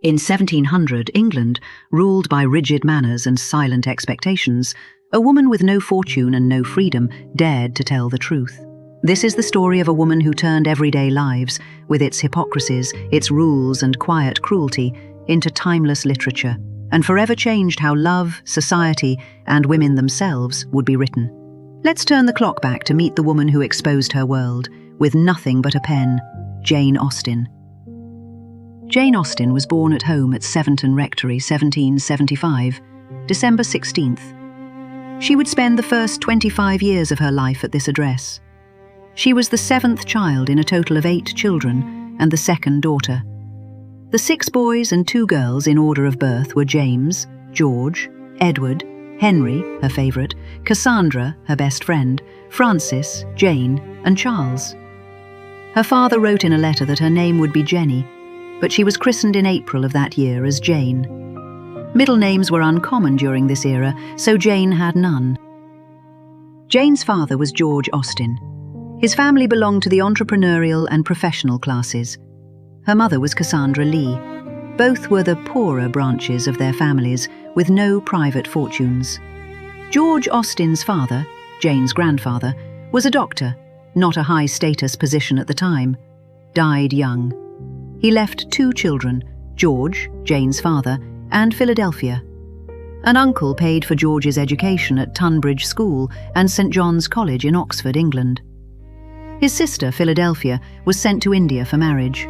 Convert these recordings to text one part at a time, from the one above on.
In 1700 England, ruled by rigid manners and silent expectations, a woman with no fortune and no freedom dared to tell the truth. This is the story of a woman who turned everyday lives, with its hypocrisies, its rules and quiet cruelty, into timeless literature, and forever changed how love, society, and women themselves would be written. Let's turn the clock back to meet the woman who exposed her world, with nothing but a pen, Jane Austen. Jane Austen was born at home at Seventon Rectory, 1775, December 16th. She would spend the first 25 years of her life at this address. She was the seventh child in a total of 8 children, and the second daughter. The 6 boys and 2 girls in order of birth were James, George, Edward, Henry, her favourite, Cassandra, her best friend, Francis, Jane, and Charles. Her father wrote in a letter that her name would be Jenny, but she was christened in April of that year as Jane. Middle names were uncommon during this era, so Jane had none. Jane's father was George Austen. His family belonged to the entrepreneurial and professional classes. Her mother was Cassandra Lee. Both were the poorer branches of their families, with no private fortunes. George Austen's father, Jane's grandfather, was a doctor, not a high-status position at the time, died young. He left 2 children, George, Jane's father, and Philadelphia. An uncle paid for George's education at Tunbridge School and St. John's College in Oxford, England. His sister, Philadelphia, was sent to India for marriage.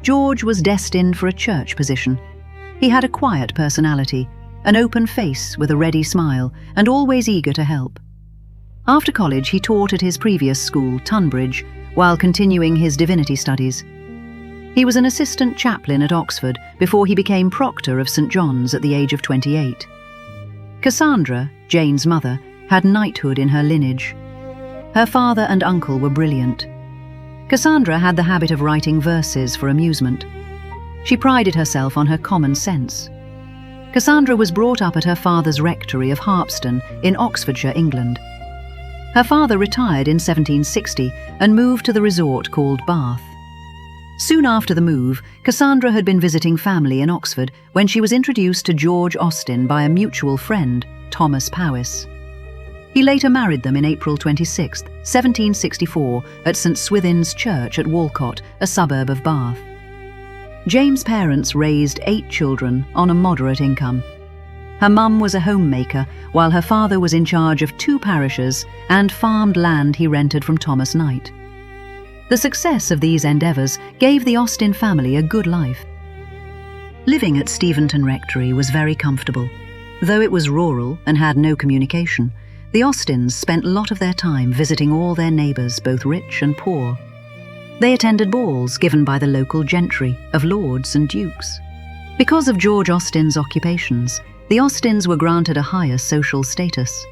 George was destined for a church position. He had a quiet personality, an open face with a ready smile, and always eager to help. After college, he taught at his previous school, Tunbridge, while continuing his divinity studies. He was an assistant chaplain at Oxford before he became proctor of St. John's at the age of 28. Cassandra, Jane's mother, had knighthood in her lineage. Her father and uncle were brilliant. Cassandra had the habit of writing verses for amusement. She prided herself on her common sense. Cassandra was brought up at her father's rectory of Harpston in Oxfordshire, England. Her father retired in 1760 and moved to the resort called Bath. Soon after the move, Cassandra had been visiting family in Oxford when she was introduced to George Austen by a mutual friend, Thomas Powys. He later married them in April 26, 1764, at St. Swithin's Church at Walcott, a suburb of Bath. Jane's parents raised 8 children on a moderate income. Her mum was a homemaker, while her father was in charge of 2 parishes and farmed land he rented from Thomas Knight. The success of these endeavours gave the Austen family a good life. Living at Steventon Rectory was very comfortable. Though it was rural and had no communication, the Austens spent a lot of their time visiting all their neighbours, both rich and poor. They attended balls given by the local gentry of lords and dukes. Because of George Austen's occupations, the Austens were granted a higher social status,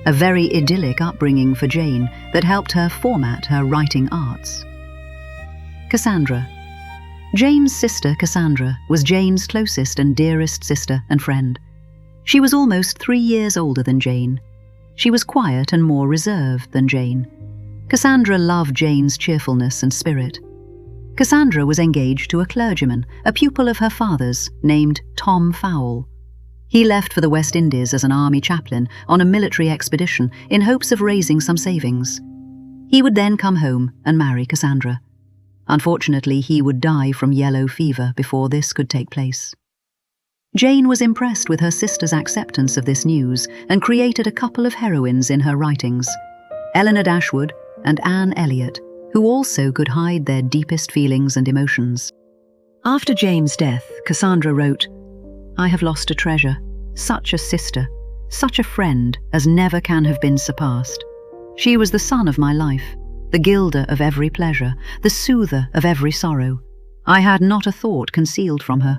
a very idyllic upbringing for Jane that helped her format her writing arts. Cassandra. Jane's sister, Cassandra, was Jane's closest and dearest sister and friend. She was almost 3 years older than Jane. She was quiet and more reserved than Jane. Cassandra loved Jane's cheerfulness and spirit. Cassandra was engaged to a clergyman, a pupil of her father's, named Tom Fowle. He left for the West Indies as an army chaplain on a military expedition in hopes of raising some savings. He would then come home and marry Cassandra. Unfortunately, he would die from yellow fever before this could take place. Jane was impressed with her sister's acceptance of this news and created a couple of heroines in her writings, Eleanor Dashwood and Anne Elliot, who also could hide their deepest feelings and emotions. After Jane's death, Cassandra wrote, "I have lost a treasure, such a sister, such a friend as never can have been surpassed. She was the sun of my life, the gilder of every pleasure, the soother of every sorrow. I had not a thought concealed from her.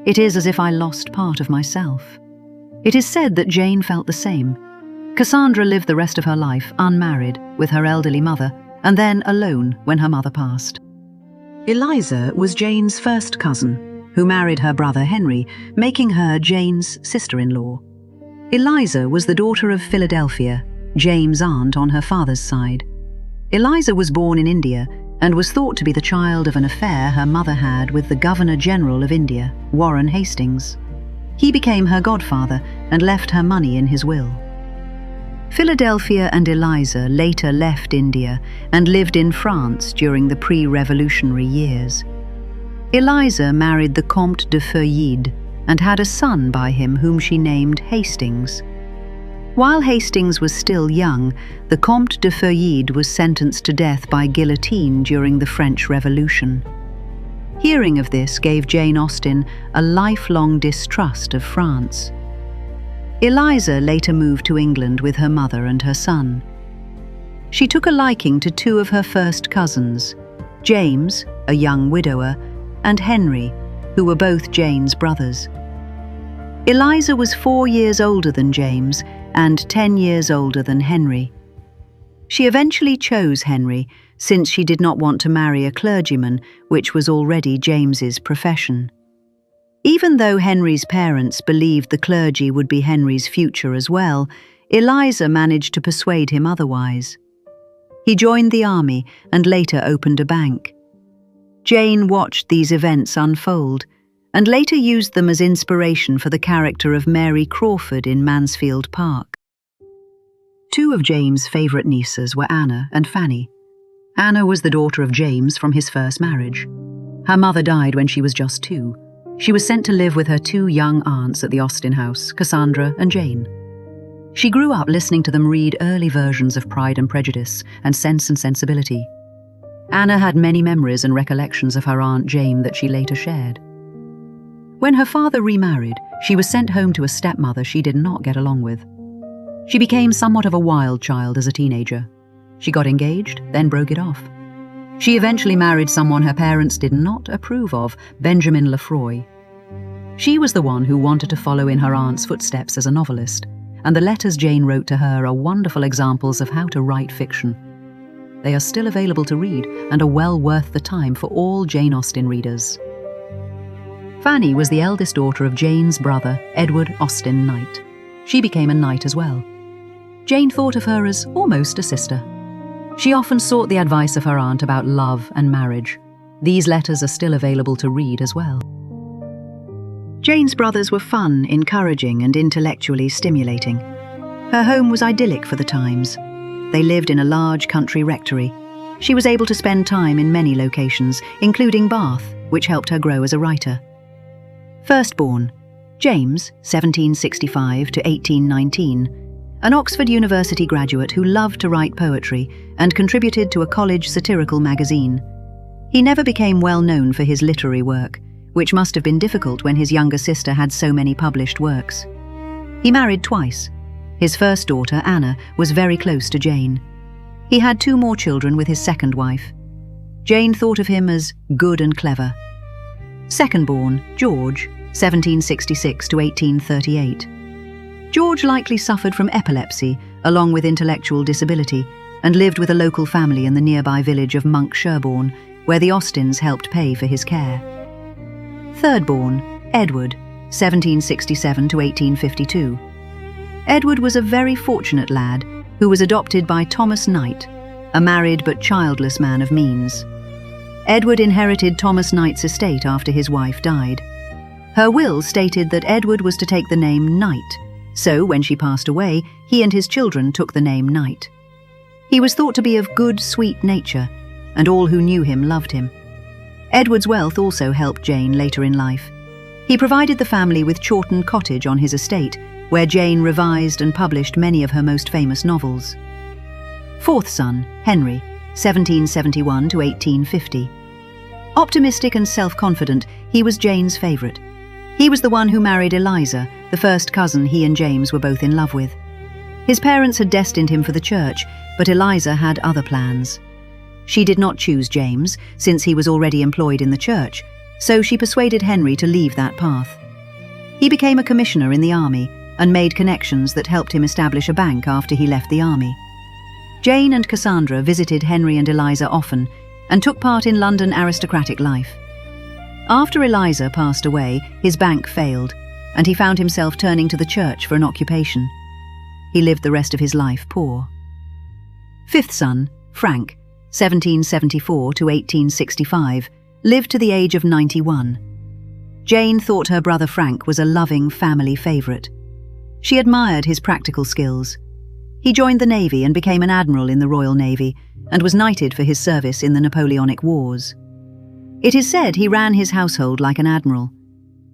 It is as if I lost part of myself." It is said that Jane felt the same. Cassandra lived the rest of her life unmarried with her elderly mother, and then alone when her mother passed. Eliza was Jane's first cousin, who married her brother Henry, making her Jane's sister-in-law. Eliza was the daughter of Philadelphia, Jane's aunt on her father's side. Eliza was born in India and was thought to be the child of an affair her mother had with the Governor-General of India. Warren Hastings. He became her godfather and left her money in his will. Philadelphia and Eliza later left India and lived in France during the pre-revolutionary years. Eliza married the Comte de Feuillide and had a son by him whom she named Hastings. While Hastings was still young, the Comte de Feuillide was sentenced to death by guillotine during the French Revolution. Hearing of this gave Jane Austen a lifelong distrust of France. Eliza later moved to England with her mother and her son. She took a liking to two of her first cousins, James, a young widower, and Henry, who were both Jane's brothers. Eliza was 4 years older than James and 10 years older than Henry. She eventually chose Henry, since she did not want to marry a clergyman, which was already James's profession. Even though Henry's parents believed the clergy would be Henry's future as well, Eliza managed to persuade him otherwise. He joined the army and later opened a bank. Jane watched these events unfold and later used them as inspiration for the character of Mary Crawford in Mansfield Park. Two of James' favourite nieces were Anna and Fanny. Anna was the daughter of James from his first marriage. Her mother died when she was just 2. She was sent to live with her 2 young aunts at the Austen house, Cassandra and Jane. She grew up listening to them read early versions of Pride and Prejudice and Sense and Sensibility. Anna had many memories and recollections of her Aunt Jane that she later shared. When her father remarried, she was sent home to a stepmother she did not get along with. She became somewhat of a wild child as a teenager. She got engaged, then broke it off. She eventually married someone her parents did not approve of, Benjamin Lefroy. She was the one who wanted to follow in her aunt's footsteps as a novelist, and the letters Jane wrote to her are wonderful examples of how to write fiction. They are still available to read and are well worth the time for all Jane Austen readers. Fanny was the eldest daughter of Jane's brother, Edward Austen Knight. She became a knight as well. Jane thought of her as almost a sister. She often sought the advice of her aunt about love and marriage. These letters are still available to read as well. Jane's brothers were fun, encouraging, and intellectually stimulating. Her home was idyllic for the times. They lived in a large country rectory. She was able to spend time in many locations, including Bath, which helped her grow as a writer. Firstborn, James, 1765 to 1819, an Oxford University graduate who loved to write poetry and contributed to a college satirical magazine. He never became well known for his literary work, which must have been difficult when his younger sister had so many published works. He married twice. His first daughter, Anna, was very close to Jane. He had 2 more children with his second wife. Jane thought of him as good and clever. Secondborn, George, 1766 to 1838. George likely suffered from epilepsy, along with intellectual disability, and lived with a local family in the nearby village of Monk Sherborne, where the Austens helped pay for his care. Thirdborn, Edward, 1767 to 1852. Edward was a very fortunate lad who was adopted by Thomas Knight, a married but childless man of means. Edward inherited Thomas Knight's estate after his wife died. Her will stated that Edward was to take the name Knight, so when she passed away, he and his children took the name Knight. He was thought to be of good, sweet nature, and all who knew him loved him. Edward's wealth also helped Jane later in life. He provided the family with Chawton Cottage on his estate, where Jane revised and published many of her most famous novels. Fourth son, Henry, 1771 to 1850. Optimistic and self-confident, he was Jane's favourite. He was the one who married Eliza, the first cousin he and James were both in love with. His parents had destined him for the church, but Eliza had other plans. She did not choose James, since he was already employed in the church, so she persuaded Henry to leave that path. He became a commissioner in the army and made connections that helped him establish a bank after he left the army. Jane and Cassandra visited Henry and Eliza often and took part in London aristocratic life. After Eliza passed away, his bank failed, and he found himself turning to the church for an occupation. He lived the rest of his life poor. Fifth son, Frank, 1774 to 1865, lived to the age of 91. Jane thought her brother Frank was a loving family favourite. She admired his practical skills. He joined the Navy and became an admiral in the Royal Navy and was knighted for his service in the Napoleonic Wars. It is said he ran his household like an admiral.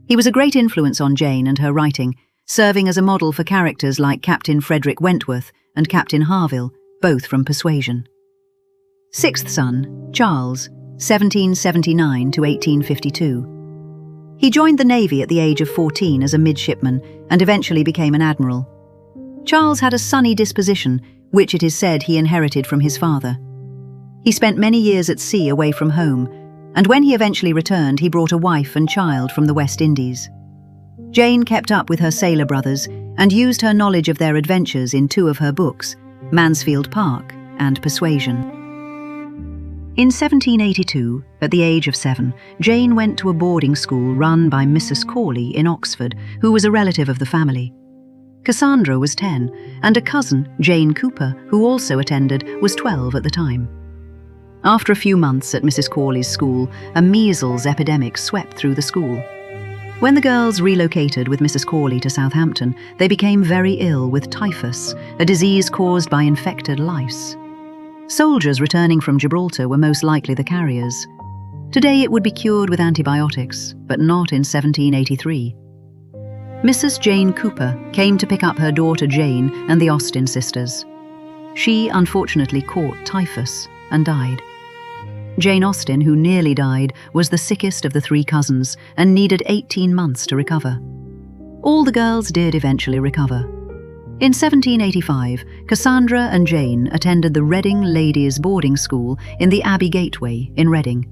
He was a great influence on Jane and her writing, serving as a model for characters like Captain Frederick Wentworth and Captain Harville, both from Persuasion. Sixth son, Charles, 1779 to 1852. He joined the Navy at the age of 14 as a midshipman and eventually became an admiral. Charles had a sunny disposition, which it is said he inherited from his father. He spent many years at sea away from home, and when he eventually returned, he brought a wife and child from the West Indies. Jane kept up with her sailor brothers and used her knowledge of their adventures in two of her books, Mansfield Park and Persuasion. In 1782, at the age of 7, Jane went to a boarding school run by Mrs. Corley in Oxford, who was a relative of the family. Cassandra was 10, and a cousin, Jane Cooper, who also attended, was 12 at the time. After a few months at Mrs. Corley's school, a measles epidemic swept through the school. When the girls relocated with Mrs. Corley to Southampton, they became very ill with typhus, a disease caused by infected lice. Soldiers returning from Gibraltar were most likely the carriers. Today it would be cured with antibiotics, but not in 1783. Mrs. Jane Cooper came to pick up her daughter Jane and the Austen sisters. She unfortunately caught typhus and died. Jane Austen, who nearly died, was the sickest of the three cousins and needed 18 months to recover. All the girls did eventually recover. In 1785, Cassandra and Jane attended the Reading Ladies' Boarding School in the Abbey Gateway in Reading.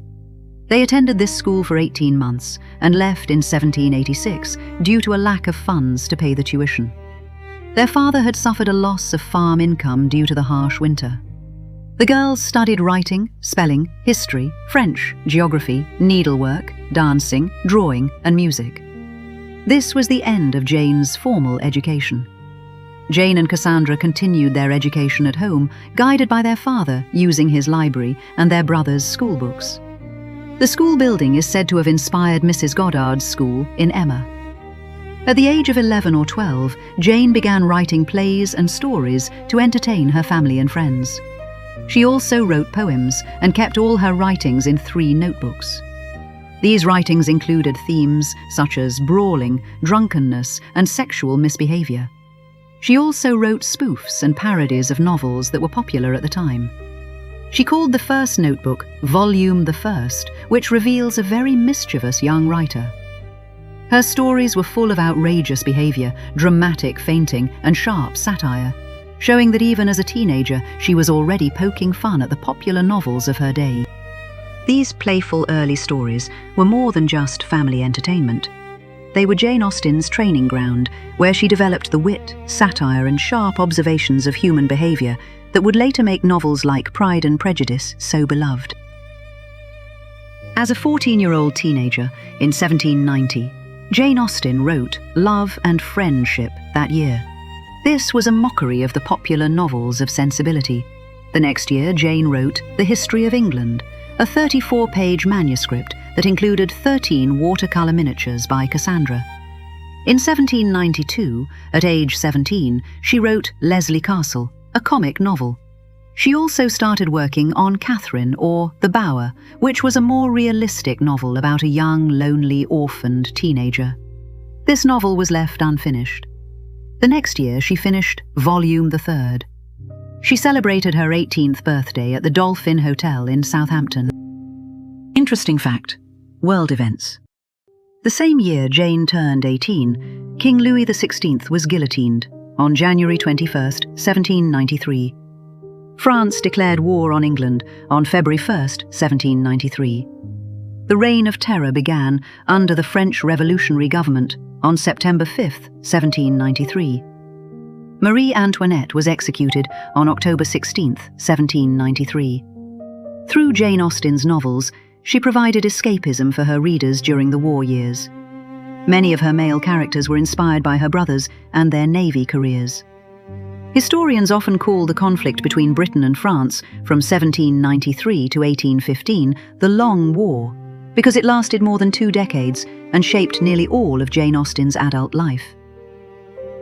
They attended this school for 18 months and left in 1786 due to a lack of funds to pay the tuition. Their father had suffered a loss of farm income due to the harsh winter. The girls studied writing, spelling, history, French, geography, needlework, dancing, drawing, and music. This was the end of Jane's formal education. Jane and Cassandra continued their education at home, guided by their father using his library and their brother's school books. The school building is said to have inspired Mrs. Goddard's school in Emma. At the age of 11 or 12, Jane began writing plays and stories to entertain her family and friends. She also wrote poems and kept all her writings in 3 notebooks. These writings included themes such as brawling, drunkenness, and sexual misbehavior. She also wrote spoofs and parodies of novels that were popular at the time. She called the first notebook Volume the First, which reveals a very mischievous young writer. Her stories were full of outrageous behavior, dramatic fainting, and sharp satire, showing that even as a teenager, she was already poking fun at the popular novels of her day. These playful early stories were more than just family entertainment. They were Jane Austen's training ground, where she developed the wit, satire, and sharp observations of human behavior that would later make novels like Pride and Prejudice so beloved. As a 14-year-old teenager in 1790, Jane Austen wrote Love and Friendship that year. This was a mockery of the popular novels of Sensibility. The next year, Jane wrote The History of England, a 34-page manuscript that included 13 watercolour miniatures by Cassandra. In 1792, at age 17, she wrote Leslie Castle, a comic novel. She also started working on Catherine, or The Bower, which was a more realistic novel about a young, lonely, orphaned teenager. This novel was left unfinished. The next year, she finished Volume the Third. She celebrated her 18th birthday at the Dolphin Hotel in Southampton. Interesting fact: world events. The same year Jane turned 18, King Louis XVI was guillotined on January 21, 1793. France declared war on England on February 1, 1793. The Reign of Terror began under the French Revolutionary Government on September 5, 1793. Marie Antoinette was executed on October 16, 1793. Through Jane Austen's novels, she provided escapism for her readers during the war years. Many of her male characters were inspired by her brothers and their navy careers. Historians often call the conflict between Britain and France from 1793 to 1815 the Long War, because it lasted more than 2 decades and shaped nearly all of Jane Austen's adult life.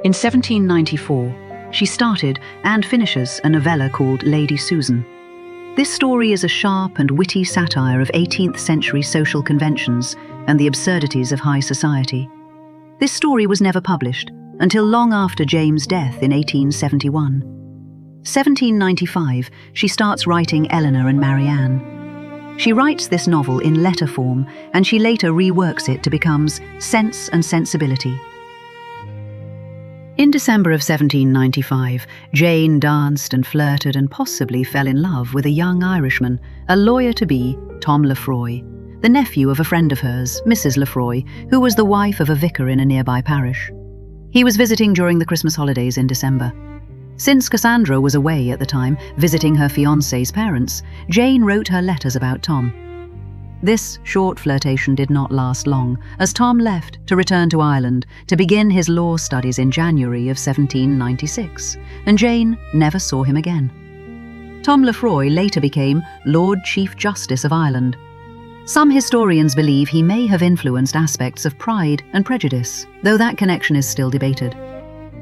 In 1794, she started and finishes a novella called Lady Susan. This story is a sharp and witty satire of 18th century social conventions and the absurdities of high society. This story was never published until long after Jane's death in 1871. 1795, she starts writing Eleanor and Marianne. She writes this novel in letter form, and she later reworks it to become Sense and Sensibility. In December of 1795, Jane danced and flirted and possibly fell in love with a young Irishman, a lawyer-to-be, Tom Lefroy, the nephew of a friend of hers, Mrs. Lefroy, who was the wife of a vicar in a nearby parish. He was visiting during the Christmas holidays in December. Since Cassandra was away at the time, visiting her fiancé's parents, Jane wrote her letters about Tom. This short flirtation did not last long, as Tom left to return to Ireland to begin his law studies in January of 1796, and Jane never saw him again. Tom Lefroy later became Lord Chief Justice of Ireland. Some historians believe he may have influenced aspects of Pride and Prejudice, though that connection is still debated.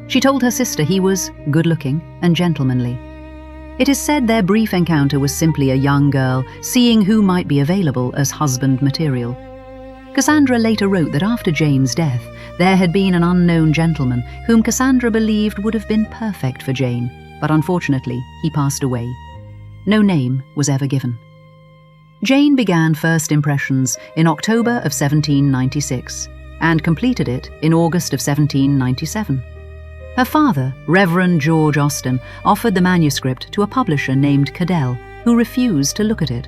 She told her sister he was good-looking and gentlemanly. It is said their brief encounter was simply a young girl seeing who might be available as husband material. Cassandra later wrote that after Jane's death, there had been an unknown gentleman whom Cassandra believed would have been perfect for Jane, but unfortunately he passed away. No name was ever given. Jane began First Impressions in October of 1796 and completed it in August of 1797. Her father, Reverend George Austen, offered the manuscript to a publisher named Cadell, who refused to look at it.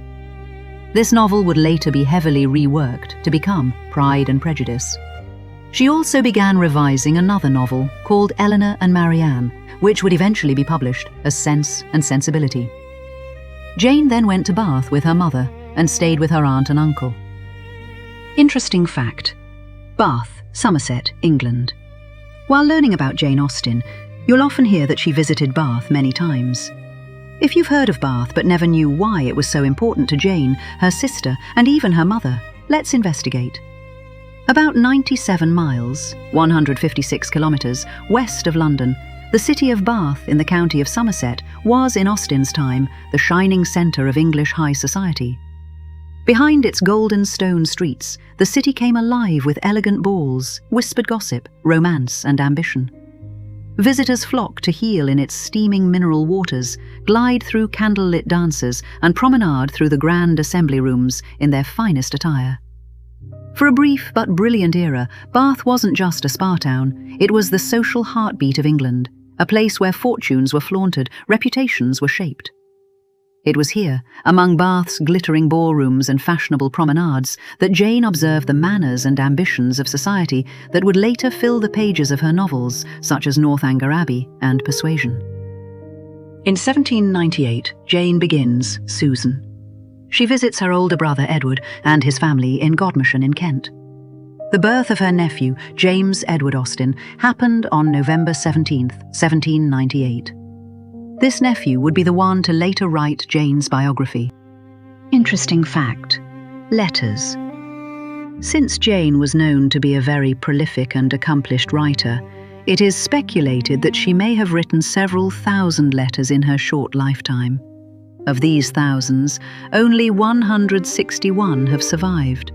This novel would later be heavily reworked to become Pride and Prejudice. She also began revising another novel called Eleanor and Marianne, which would eventually be published as Sense and Sensibility. Jane then went to Bath with her mother and stayed with her aunt and uncle. Interesting fact: Bath, Somerset, England. While learning about Jane Austen, you'll often hear that she visited Bath many times. If you've heard of Bath but never knew why it was so important to Jane, her sister, and even her mother, let's investigate. About 97 miles, 156 kilometres, west of London, the city of Bath in the county of Somerset was, in Austen's time, the shining centre of English high society. Behind its golden stone streets, the city came alive with elegant balls, whispered gossip, romance, and ambition. Visitors flocked to heal in its steaming mineral waters, glide through candlelit dances, and promenade through the grand assembly rooms in their finest attire. For a brief but brilliant era, Bath wasn't just a spa town, it was the social heartbeat of England, a place where fortunes were flaunted, reputations were shaped. It was here, among Bath's glittering ballrooms and fashionable promenades, that Jane observed the manners and ambitions of society that would later fill the pages of her novels, such as Northanger Abbey and Persuasion. In 1798, Jane begins Susan. She visits her older brother Edward and his family in Godmersham in Kent. The birth of her nephew, James Edward Austen, happened on November 17, 1798. This nephew would be the one to later write Jane's biography. Interesting fact: letters. Since Jane was known to be a very prolific and accomplished writer, it is speculated that she may have written several thousand letters in her short lifetime. Of these thousands, only 161 have survived.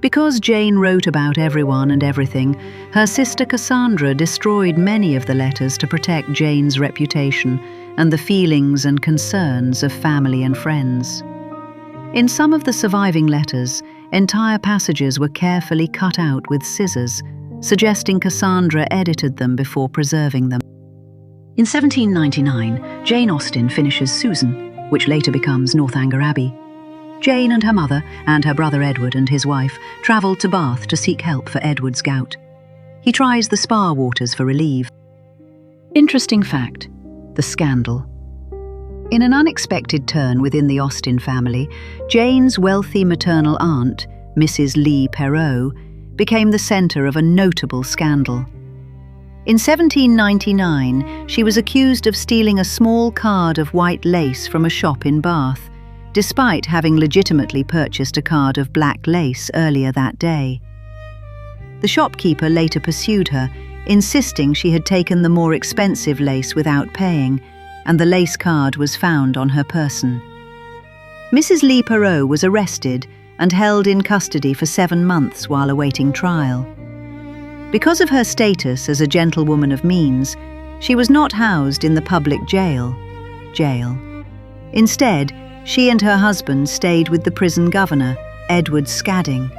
Because Jane wrote about everyone and everything, her sister Cassandra destroyed many of the letters to protect Jane's reputation and the feelings and concerns of family and friends. In some of the surviving letters, entire passages were carefully cut out with scissors, suggesting Cassandra edited them before preserving them. In 1799, Jane Austen finishes Susan, which later becomes Northanger Abbey. Jane and her mother, and her brother Edward and his wife, travelled to Bath to seek help for Edward's gout. He tries the spa waters for relief. Interesting fact: the scandal. In an unexpected turn within the Austen family, Jane's wealthy maternal aunt, Mrs. Lee Perrot, became the centre of a notable scandal. In 1799, she was accused of stealing a small card of white lace from a shop in Bath, despite having legitimately purchased a card of black lace earlier that day. The shopkeeper later pursued her, insisting she had taken the more expensive lace without paying, and the lace card was found on her person. Mrs. Lee Perrot was arrested and held in custody for 7 months while awaiting trial. Because of her status as a gentlewoman of means, she was not housed in the public jail. Instead, she and her husband stayed with the prison governor, Edward Scadding.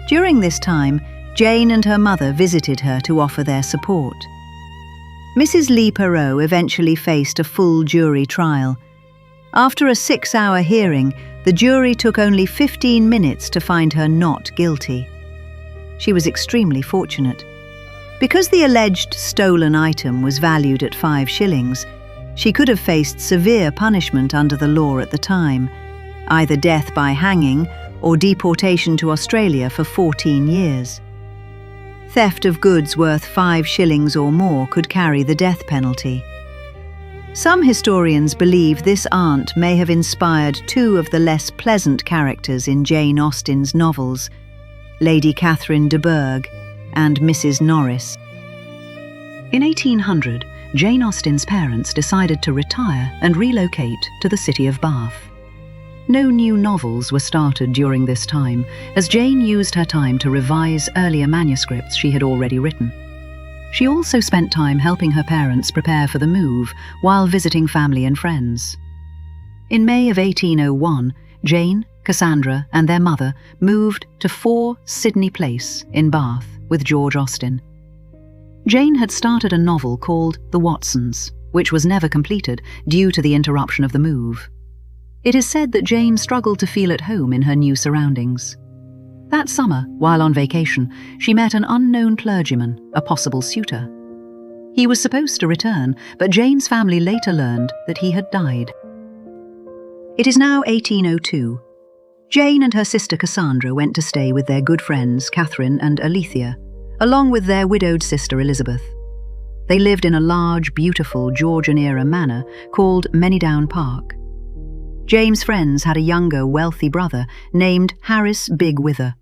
During this time, Jane and her mother visited her to offer their support. Mrs. Lee Perrot eventually faced a full jury trial. After a 6-hour hearing, the jury took only 15 minutes to find her not guilty. She was extremely fortunate. Because the alleged stolen item was valued at 5 shillings, she could have faced severe punishment under the law at the time, either death by hanging or deportation to Australia for 14 years. Theft of goods worth 5 shillings or more could carry the death penalty. Some historians believe this aunt may have inspired 2 of the less pleasant characters in Jane Austen's novels, Lady Catherine de Bourgh and Mrs. Norris. In 1800, Jane Austen's parents decided to retire and relocate to the city of Bath. No new novels were started during this time, as Jane used her time to revise earlier manuscripts she had already written. She also spent time helping her parents prepare for the move while visiting family and friends. In May of 1801, Jane, Cassandra, and their mother moved to 4 Sydney Place in Bath with George Austen. Jane had started a novel called The Watsons, which was never completed due to the interruption of the move. It is said that Jane struggled to feel at home in her new surroundings. That summer, while on vacation, she met an unknown clergyman, a possible suitor. He was supposed to return, but Jane's family later learned that he had died. It is now 1802. Jane and her sister Cassandra went to stay with their good friends Catherine and Alethea, along with their widowed sister Elizabeth. They lived in a large, beautiful Georgian-era manor called Manydown Park. Jane's friends had a younger, wealthy brother named Harris Big Wither.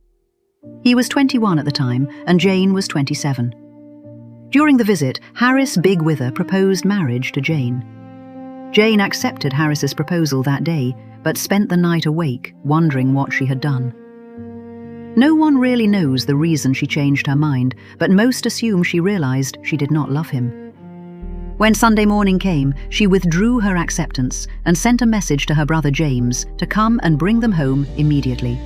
He was 21 at the time, and Jane was 27. During the visit, Harris Big Wither proposed marriage to Jane. Jane accepted Harris's proposal that day, but spent the night awake, wondering what she had done. No one really knows the reason she changed her mind, but most assume she realized she did not love him. When Sunday morning came, she withdrew her acceptance and sent a message to her brother James to come and bring them home immediately.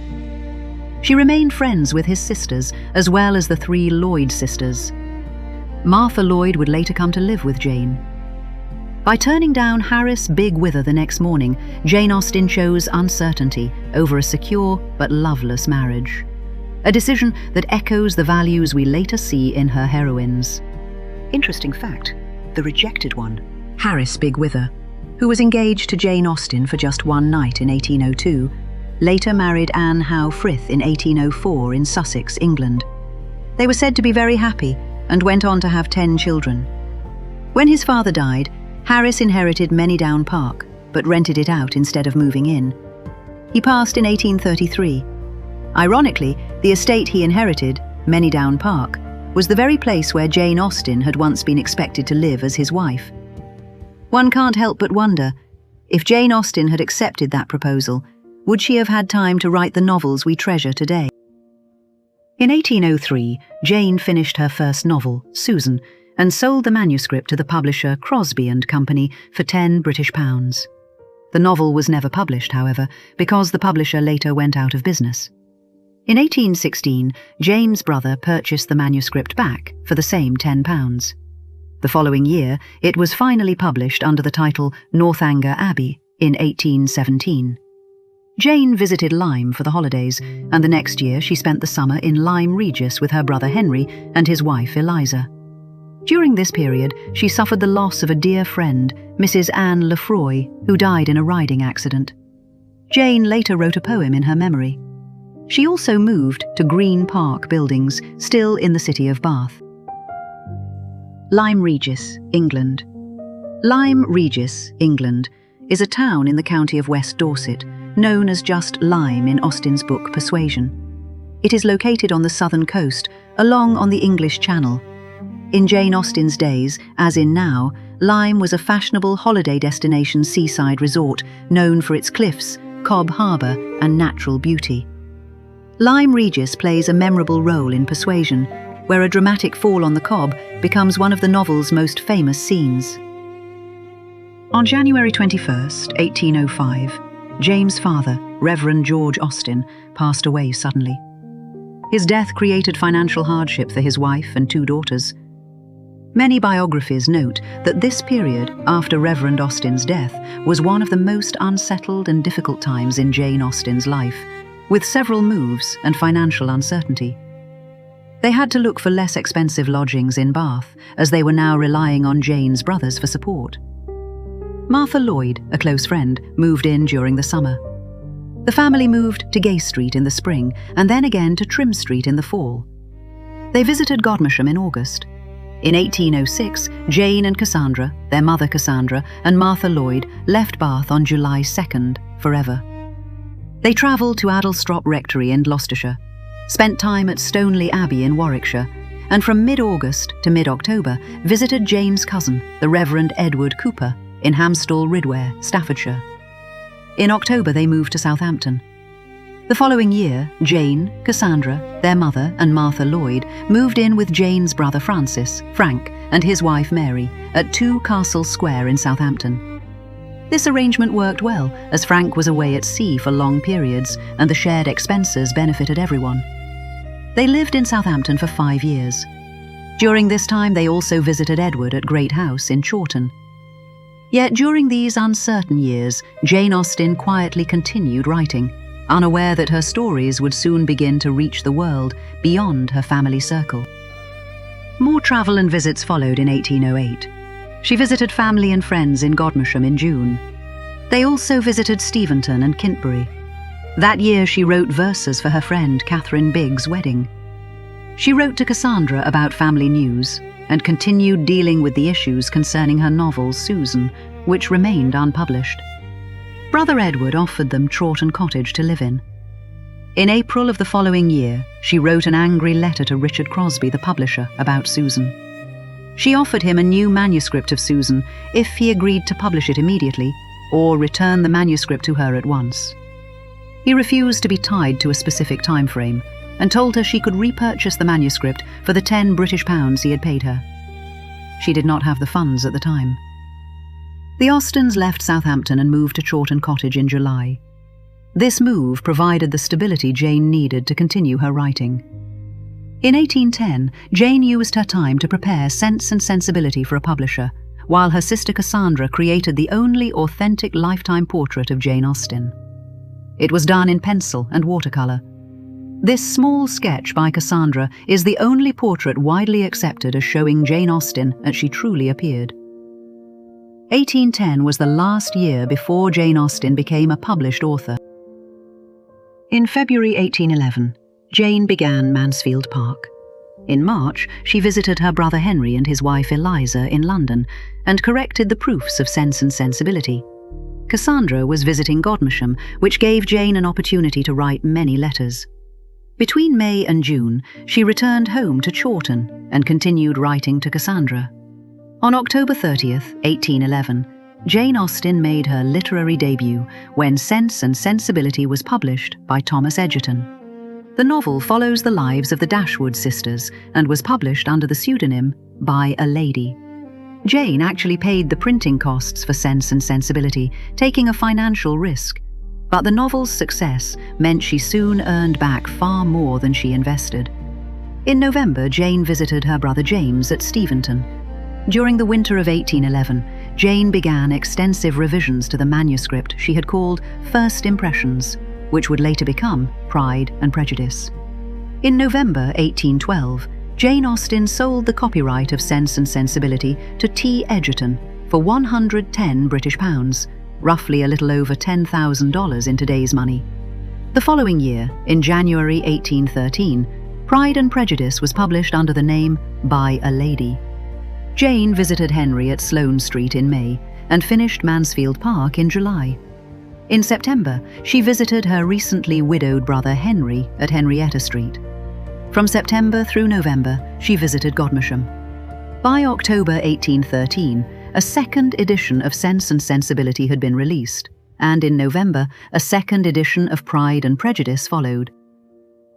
She remained friends with his sisters, as well as the 3 Lloyd sisters. Martha Lloyd would later come to live with Jane. By turning down Harris Big Wither the next morning, Jane Austen chose uncertainty over a secure but loveless marriage. A decision that echoes the values we later see in her heroines. Interesting fact, the rejected one, Harris Big Wither, who was engaged to Jane Austen for just 1 night in 1802, later married Anne Howe Frith in 1804 in Sussex, England. They were said to be very happy and went on to have 10 children. When his father died, Harris inherited Manydown Park, but rented it out instead of moving in. He passed in 1833. Ironically, the estate he inherited, Manydown Park, was the very place where Jane Austen had once been expected to live as his wife. One can't help but wonder, if Jane Austen had accepted that proposal, would she have had time to write the novels we treasure today? In 1803, Jane finished her first novel, Susan, and sold the manuscript to the publisher Crosby and Company for £10 British. The novel was never published, however, because the publisher later went out of business. In 1816, Jane's brother purchased the manuscript back for the same £10. The following year, it was finally published under the title Northanger Abbey in 1817. Jane visited Lyme for the holidays, and the next year she spent the summer in Lyme Regis with her brother Henry and his wife Eliza. During this period, she suffered the loss of a dear friend, Mrs. Anne Lefroy, who died in a riding accident. Jane later wrote a poem in her memory. She also moved to Green Park Buildings, still in the city of Bath. Lyme Regis, England. Lyme Regis, England, is a town in the county of West Dorset, known as just Lyme in Austen's book Persuasion. It is located on the southern coast, along on the English Channel. In Jane Austen's days, as in now, Lyme was a fashionable holiday destination seaside resort known for its cliffs, Cobb Harbour, and natural beauty. Lyme Regis plays a memorable role in Persuasion, where a dramatic fall on the Cobb becomes one of the novel's most famous scenes. On January 21st, 1805, Jane's father, Reverend George Austen, passed away suddenly. His death created financial hardship for his wife and 2 daughters. Many biographies note that this period after Reverend Austen's death was one of the most unsettled and difficult times in Jane Austen's life, with several moves and financial uncertainty. They had to look for less expensive lodgings in Bath, as they were now relying on Jane's brothers for support. Martha Lloyd, a close friend, moved in during the summer. The family moved to Gay Street in the spring and then again to Trim Street in the fall. They visited Godmersham in August. In 1806, Jane and Cassandra, their mother Cassandra, and Martha Lloyd left Bath on July 2nd, forever. They travelled to Addlestrop Rectory in Gloucestershire, spent time at Stoneleigh Abbey in Warwickshire, and from mid-August to mid-October visited Jane's cousin, the Reverend Edward Cooper, in Hamstall Ridware, Staffordshire. In October they moved to Southampton. The following year, Jane, Cassandra, their mother, and Martha Lloyd moved in with Jane's brother Francis, Frank, and his wife Mary at 2 Castle Square in Southampton. This arrangement worked well, as Frank was away at sea for long periods and the shared expenses benefited everyone. They lived in Southampton for 5 years. During this time they also visited Edward at Great House in Chawton. Yet during these uncertain years, Jane Austen quietly continued writing, unaware that her stories would soon begin to reach the world beyond her family circle. More travel and visits followed in 1808. She visited family and friends in Godmersham in June. They also visited Steventon and Kintbury. That year she wrote verses for her friend Catherine Biggs' wedding. She wrote to Cassandra about family news and continued dealing with the issues concerning her novel Susan, which remained unpublished. Brother Edward offered them Chawton Cottage to live in. In April of the following year, she wrote an angry letter to Richard Crosby, the publisher, about Susan. She offered him a new manuscript of Susan if he agreed to publish it immediately or return the manuscript to her at once. He refused to be tied to a specific time frame and told her she could repurchase the manuscript for the £10 he had paid her. She did not have the funds at the time. The Austens left Southampton and moved to Chawton Cottage in July. This move provided the stability Jane needed to continue her writing. In 1810, Jane used her time to prepare Sense and Sensibility for a publisher, while her sister Cassandra created the only authentic lifetime portrait of Jane Austen. It was done in pencil and watercolour. This small sketch by Cassandra is the only portrait widely accepted as showing Jane Austen as she truly appeared. 1810 was the last year before Jane Austen became a published author. In February 1811, Jane began Mansfield Park. In March, she visited her brother Henry and his wife Eliza in London and corrected the proofs of Sense and Sensibility. Cassandra was visiting Godmersham, which gave Jane an opportunity to write many letters. Between May and June, she returned home to Chawton and continued writing to Cassandra. On October 30th, 1811, Jane Austen made her literary debut when Sense and Sensibility was published by Thomas Egerton. The novel follows the lives of the Dashwood sisters and was published under the pseudonym By a Lady. Jane actually paid the printing costs for Sense and Sensibility, taking a financial risk. But the novel's success meant she soon earned back far more than she invested. In November, Jane visited her brother James at Steventon. During the winter of 1811, Jane began extensive revisions to the manuscript she had called First Impressions, which would later become Pride and Prejudice. In November 1812, Jane Austen sold the copyright of Sense and Sensibility to T. Egerton for £110, roughly a little over $10,000 in today's money. The following year, in January 1813, Pride and Prejudice was published under the name By a Lady. Jane visited Henry at Sloane Street in May and finished Mansfield Park in July. In September, she visited her recently widowed brother Henry at Henrietta Street. From September through November, she visited Godmersham. By October 1813, a second edition of Sense and Sensibility had been released, and in November, a second edition of Pride and Prejudice followed.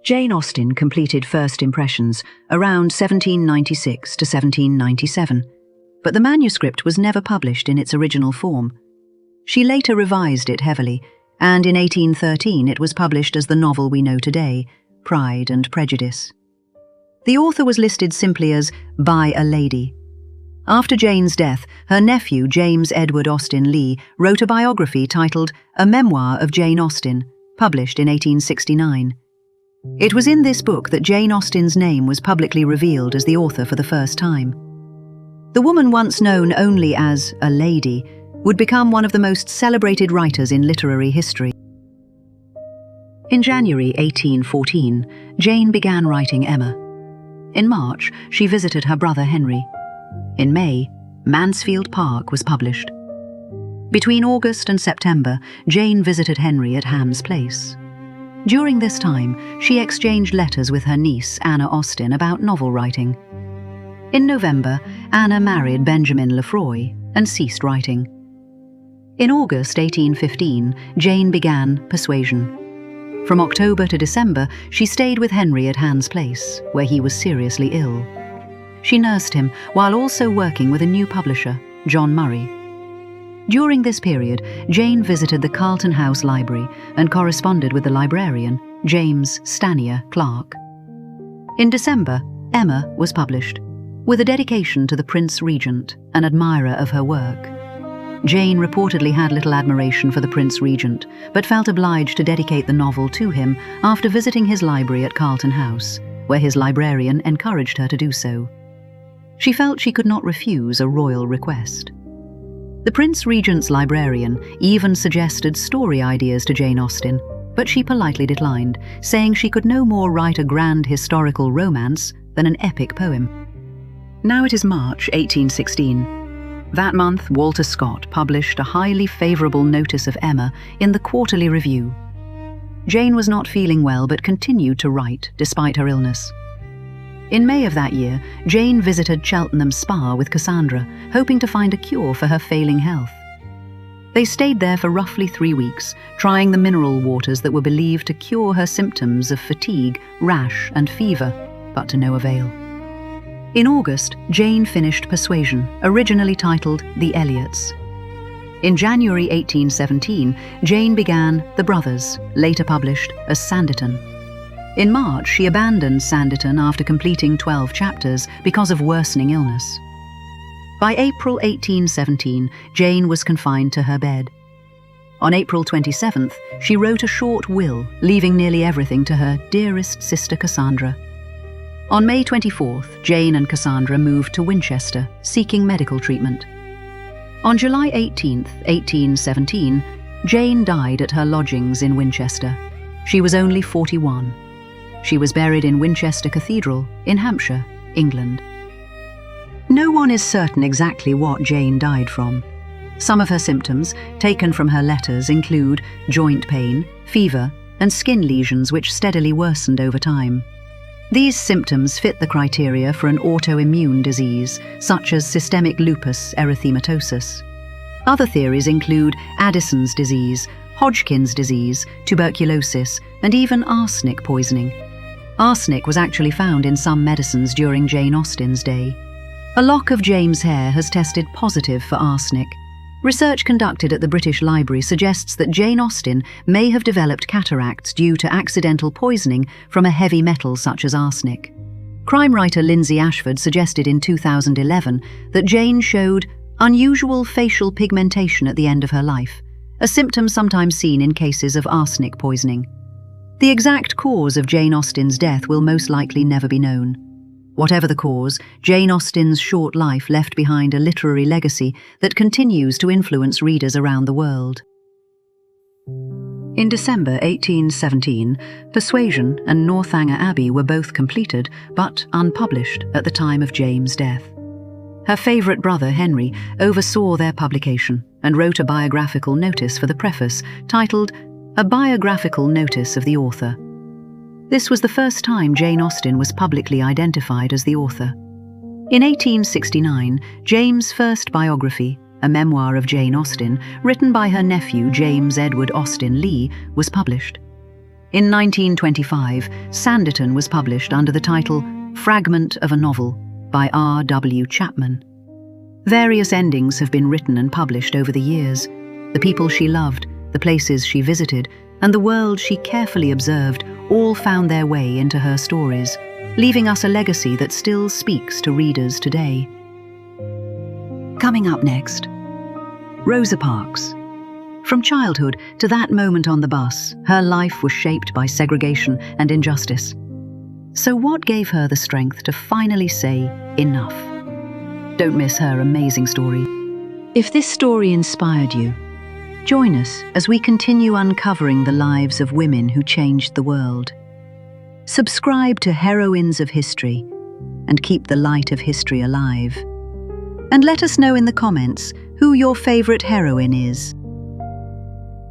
Jane Austen completed first impressions around 1796 to 1797, but the manuscript was never published in its original form. She later revised it heavily, and in 1813 it was published as the novel we know today, Pride and Prejudice. The author was listed simply as by a lady. After Jane's death, her nephew James Edward Austen Lee wrote a biography titled A Memoir of Jane Austen, published in 1869. It was in this book that Jane Austen's name was publicly revealed as the author for the first time. The woman once known only as a lady would become one of the most celebrated writers in literary history. In January 1814, Jane began writing Emma. In March, she visited her brother Henry. In May, Mansfield Park was published. Between August and September, Jane visited Henry at Ham's Place. During this time, she exchanged letters with her niece, Anna Austen, about novel writing. In November, Anna married Benjamin Lefroy and ceased writing. In August 1815, Jane began Persuasion. From October to December, she stayed with Henry at Ham's Place, where he was seriously ill. She nursed him while also working with a new publisher, John Murray. During this period, Jane visited the Carlton House Library and corresponded with the librarian, James Stanier Clark. In December, Emma was published, with a dedication to the Prince Regent, an admirer of her work. Jane reportedly had little admiration for the Prince Regent, but felt obliged to dedicate the novel to him after visiting his library at Carlton House, where his librarian encouraged her to do so. She felt she could not refuse a royal request. The Prince Regent's librarian even suggested story ideas to Jane Austen, but she politely declined, saying she could no more write a grand historical romance than an epic poem. Now it is March 1816. That month, Walter Scott published a highly favourable notice of Emma in the Quarterly Review. Jane was not feeling well but continued to write despite her illness. In May of that year, Jane visited Cheltenham Spa with Cassandra, hoping to find a cure for her failing health. They stayed there for roughly 3 weeks, trying the mineral waters that were believed to cure her symptoms of fatigue, rash, and fever, but to no avail. In August, Jane finished Persuasion, originally titled The Elliots. In January 1817, Jane began The Brothers, later published as Sanditon. In March, she abandoned Sanditon after completing 12 chapters because of worsening illness. By April 1817, Jane was confined to her bed. On April 27th, she wrote a short will, leaving nearly everything to her dearest sister Cassandra. On May 24th, Jane and Cassandra moved to Winchester, seeking medical treatment. On July 18th, 1817, Jane died at her lodgings in Winchester. She was only 41. She was buried in Winchester Cathedral, in Hampshire, England. No one is certain exactly what Jane died from. Some of her symptoms, taken from her letters, include joint pain, fever, and skin lesions which steadily worsened over time. These symptoms fit the criteria for an autoimmune disease, such as systemic lupus erythematosus. Other theories include Addison's disease, Hodgkin's disease, tuberculosis, and even arsenic poisoning. Arsenic was actually found in some medicines during Jane Austen's day. A lock of Jane's hair has tested positive for arsenic. Research conducted at the British Library suggests that Jane Austen may have developed cataracts due to accidental poisoning from a heavy metal such as arsenic. Crime writer Lindsay Ashford suggested in 2011 that Jane showed unusual facial pigmentation at the end of her life, a symptom sometimes seen in cases of arsenic poisoning. The exact cause of Jane Austen's death will most likely never be known. Whatever the cause, Jane Austen's short life left behind a literary legacy that continues to influence readers around the world. In December 1817, Persuasion and Northanger Abbey were both completed, but unpublished at the time of Jane's death. Her favourite brother, Henry, oversaw their publication and wrote a biographical notice for the preface, titled A Biographical Notice of the Author. This was the first time Jane Austen was publicly identified as the author. In 1869, Jane's first biography, a memoir of Jane Austen, written by her nephew James Edward Austen Lee, was published. In 1925, Sanditon was published under the title Fragment of a Novel by R.W. Chapman. Various endings have been written and published over the years. The people she loved, the places she visited, and the world she carefully observed all found their way into her stories, leaving us a legacy that still speaks to readers today. Coming up next, Rosa Parks. From childhood to that moment on the bus, her life was shaped by segregation and injustice. So what gave her the strength to finally say, enough? Don't miss her amazing story. If this story inspired you, join us as we continue uncovering the lives of women who changed the world. Subscribe to Heroines of History and keep the light of history alive. And let us know in the comments who your favorite heroine is.